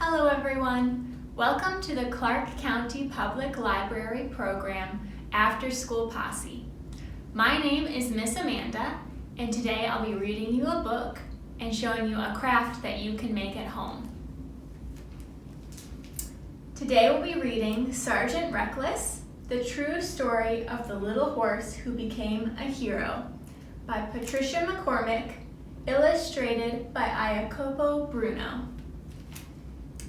Hello everyone. Welcome to the Clark County Public Library program, Afterschool Posse. My name is Miss Amanda, and today I'll be reading you a book and showing you a craft that you can make at home. Today we'll be reading Sergeant Reckless, The True Story of the Little Horse Who Became a Hero by Patricia McCormick, illustrated by Jacopo Bruno.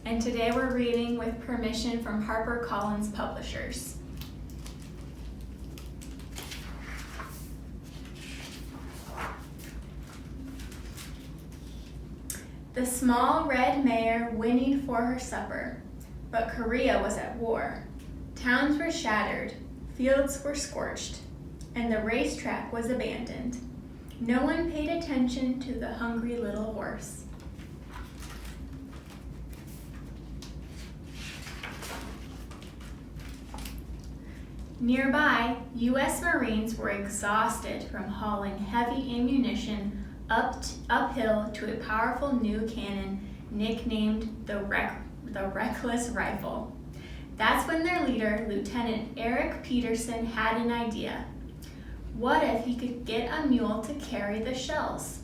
And today we're reading with permission from HarperCollins Publishers. The small red mare whinnied for her supper, but Korea was at war. Towns were shattered, fields were scorched, and the racetrack was abandoned. No one paid attention to the hungry little horse. Nearby, U.S. Marines were exhausted from hauling heavy ammunition uphill to a powerful new cannon nicknamed the Reckless Rifle. That's when their leader, Lieutenant Eric Peterson, had an idea. What if he could get a mule to carry the shells?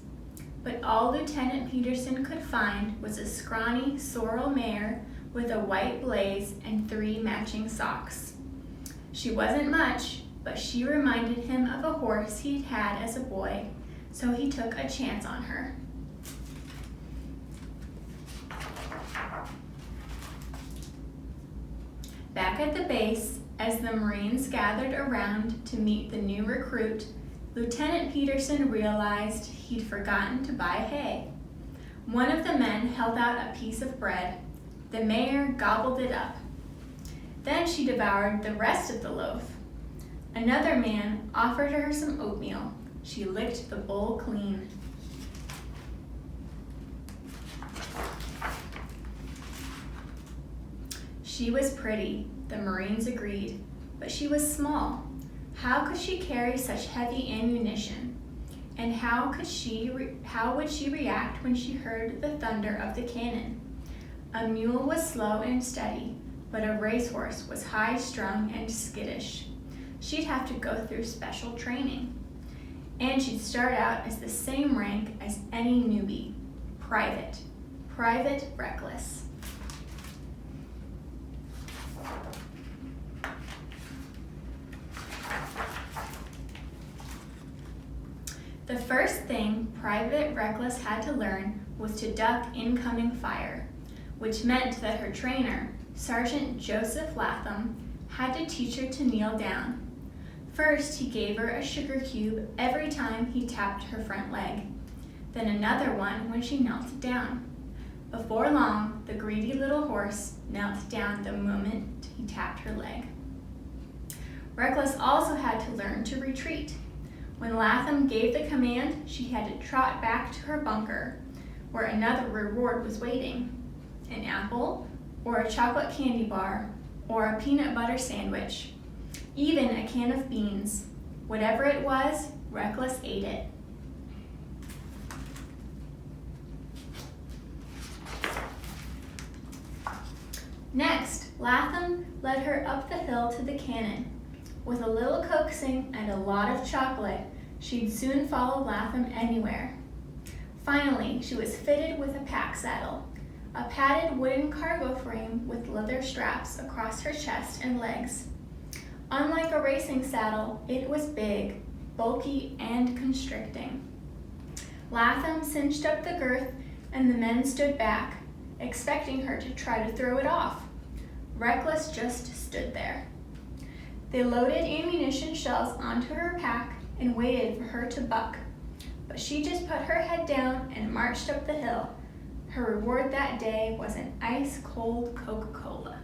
But all Lieutenant Peterson could find was a scrawny sorrel mare with a white blaze and 3 matching socks. She wasn't much, but she reminded him of a horse he'd had as a boy, so he took a chance on her. Back at the base, as the Marines gathered around to meet the new recruit, Lieutenant Peterson realized he'd forgotten to buy hay. One of the men held out a piece of bread. The mare gobbled it up. Then she devoured the rest of the loaf. Another man offered her some oatmeal. She licked the bowl clean. She was pretty, the Marines agreed, but she was small. How could she carry such heavy ammunition? And how would she react when she heard the thunder of the cannon? A mule was slow and steady, but a racehorse was high-strung and skittish. She'd have to go through special training. And she'd start out as the same rank as any newbie, Private Reckless. The first thing Private Reckless had to learn was to duck incoming fire, which meant that her trainer, Sergeant Joseph Latham, had to teach her to kneel down. First, he gave her a sugar cube every time he tapped her front leg, then another one when she knelt down. Before long, the greedy little horse knelt down the moment he tapped her leg. Reckless also had to learn to retreat. When Latham gave the command, she had to trot back to her bunker, where another reward was waiting: an apple, or a chocolate candy bar, or a peanut butter sandwich, even a can of beans. Whatever it was, Reckless ate it. Next, Latham led her up the hill to the cannon. With a little coaxing and a lot of chocolate, she'd soon follow Latham anywhere. Finally, she was fitted with a pack saddle, a padded wooden cargo frame with leather straps across her chest and legs. Unlike a racing saddle, it was big, bulky, and constricting. Latham cinched up the girth, and the men stood back, expecting her to try to throw it off. Reckless just stood there. They loaded ammunition shells onto her pack and waited for her to buck, but she just put her head down and marched up the hill. Her reward that day was an ice-cold Coca-Cola.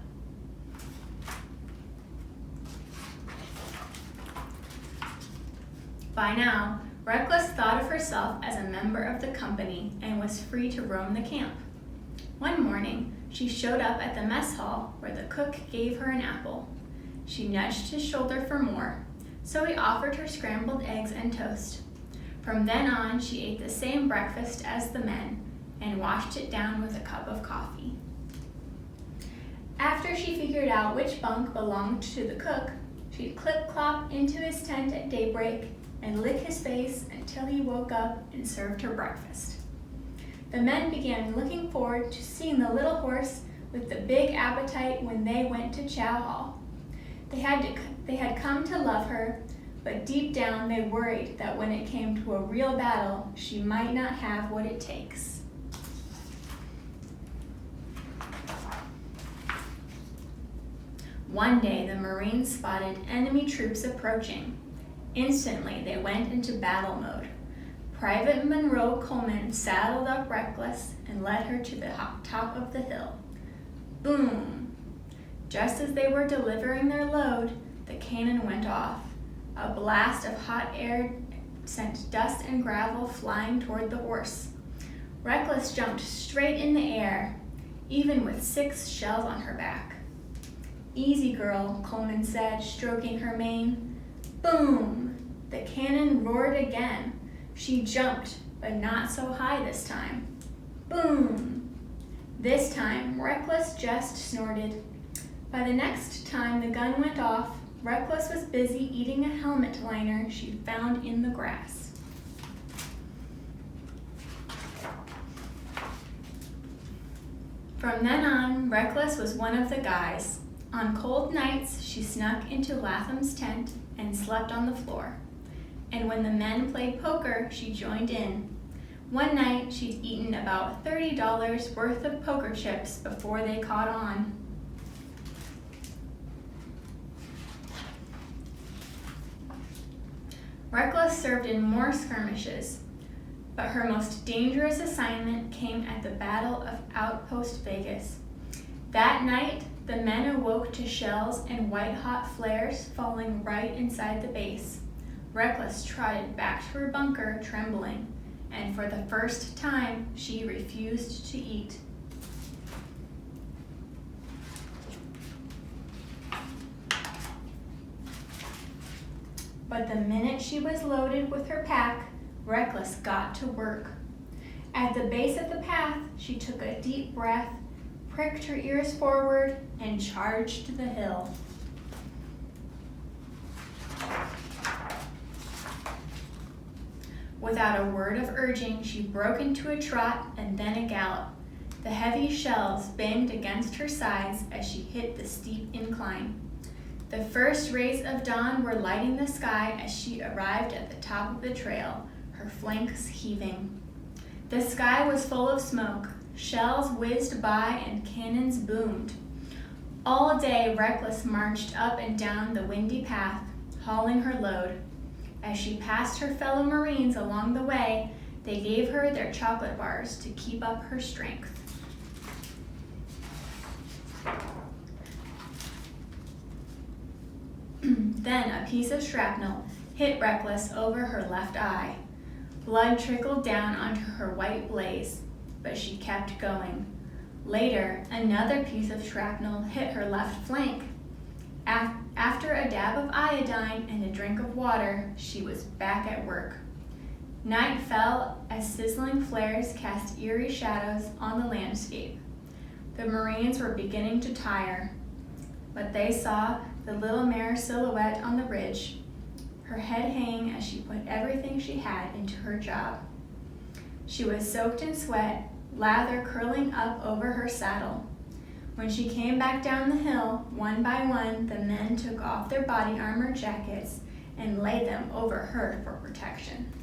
By now, Reckless thought of herself as a member of the company and was free to roam the camp. One morning, she showed up at the mess hall where the cook gave her an apple. She nudged his shoulder for more, so he offered her scrambled eggs and toast. From then on, she ate the same breakfast as the men and washed it down with a cup of coffee. After she figured out which bunk belonged to the cook, she'd clip-clop into his tent at daybreak and lick his face until he woke up and served her breakfast. The men began looking forward to seeing the little horse with the big appetite when they went to chow hall. They had come to love her, but deep down they worried that when it came to a real battle, she might not have what it takes. One day, the Marines spotted enemy troops approaching. Instantly, they went into battle mode. Private Monroe Coleman saddled up Reckless and led her to the top of the hill. Boom! Just as they were delivering their load, the cannon went off. A blast of hot air sent dust and gravel flying toward the horse. Reckless jumped straight in the air, even with 6 shells on her back. Easy, girl, Coleman said, stroking her mane. Boom! The cannon roared again. She jumped, but not so high this time. Boom! This time, Reckless just snorted. By the next time the gun went off, Reckless was busy eating a helmet liner she'd found in the grass. From then on, Reckless was one of the guys. On cold nights, she snuck into Latham's tent and slept on the floor. And when the men played poker, she joined in. One night, she'd eaten about $30 worth of poker chips before they caught on. Reckless served in more skirmishes, but her most dangerous assignment came at the Battle of Outpost Vegas. That night, the men awoke to shells and white-hot flares falling right inside the base. Reckless trotted back to her bunker, trembling, and for the first time, she refused to eat. But the minute she was loaded with her pack, Reckless got to work. At the base of the path, she took a deep breath, pricked her ears forward, and charged the hill. Without a word of urging, she broke into a trot and then a gallop. The heavy shells banged against her sides as she hit the steep incline. The first rays of dawn were lighting the sky as she arrived at the top of the trail, her flanks heaving. The sky was full of smoke. Shells whizzed by and cannons boomed. All day, Reckless marched up and down the windy path, hauling her load. As she passed her fellow Marines along the way, they gave her their chocolate bars to keep up her strength. Then a piece of shrapnel hit Reckless over her left eye. Blood trickled down onto her white blaze, but she kept going. Later, another piece of shrapnel hit her left flank. After a dab of iodine and a drink of water, she was back at work. Night fell as sizzling flares cast eerie shadows on the landscape. The Marines were beginning to tire, but they saw the little mare silhouette on the ridge, her head hanging as she put everything she had into her job. She was soaked in sweat, lather curling up over her saddle. When she came back down the hill, one by one, the men took off their body armor jackets and laid them over her for protection.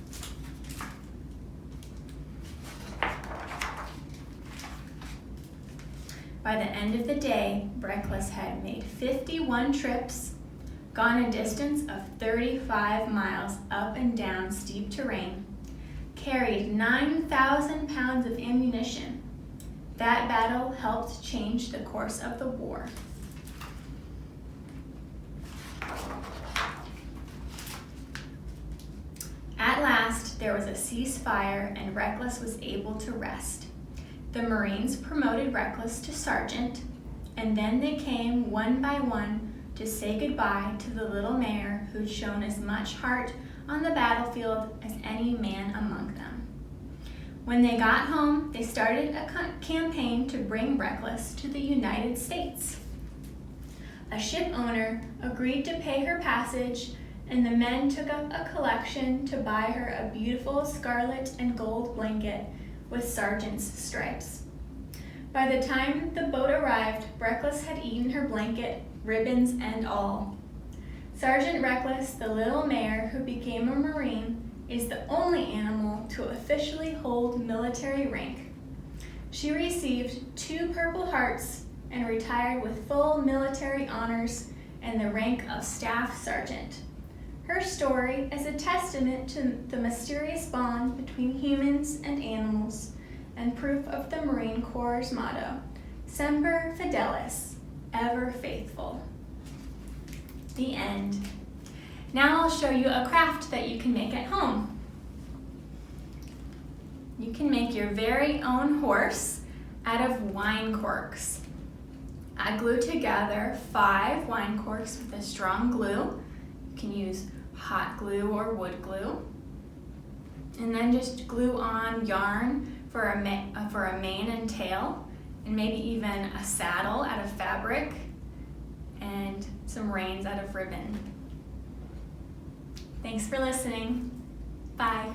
By the end of the day, Reckless had made 51 trips, gone a distance of 35 miles up and down steep terrain, carried 9,000 pounds of ammunition. That battle helped change the course of the war. At last, there was a ceasefire and Reckless was able to rest. The Marines promoted Reckless to sergeant, and then they came one by one to say goodbye to the little mare who'd shown as much heart on the battlefield as any man among them. When they got home, they started a campaign to bring Reckless to the United States. A ship owner agreed to pay her passage, and the men took up a collection to buy her a beautiful scarlet and gold blanket with sergeant's stripes. By the time the boat arrived, Reckless had eaten her blanket, ribbons and all. Sergeant Reckless, the little mare who became a Marine, is the only animal to officially hold military rank. She received 2 Purple Hearts and retired with full military honors and the rank of Staff Sergeant. Her story is a testament to the mysterious bond between humans and animals and proof of the Marine Corps' motto, Semper Fidelis, ever faithful. The end. Now I'll show you a craft that you can make at home. You can make your very own horse out of wine corks. I glue together 5 wine corks with a strong glue. You can use hot glue or wood glue. And then just glue on yarn for a mane and tail, and maybe even a saddle out of fabric, and some reins out of ribbon. Thanks for listening. Bye.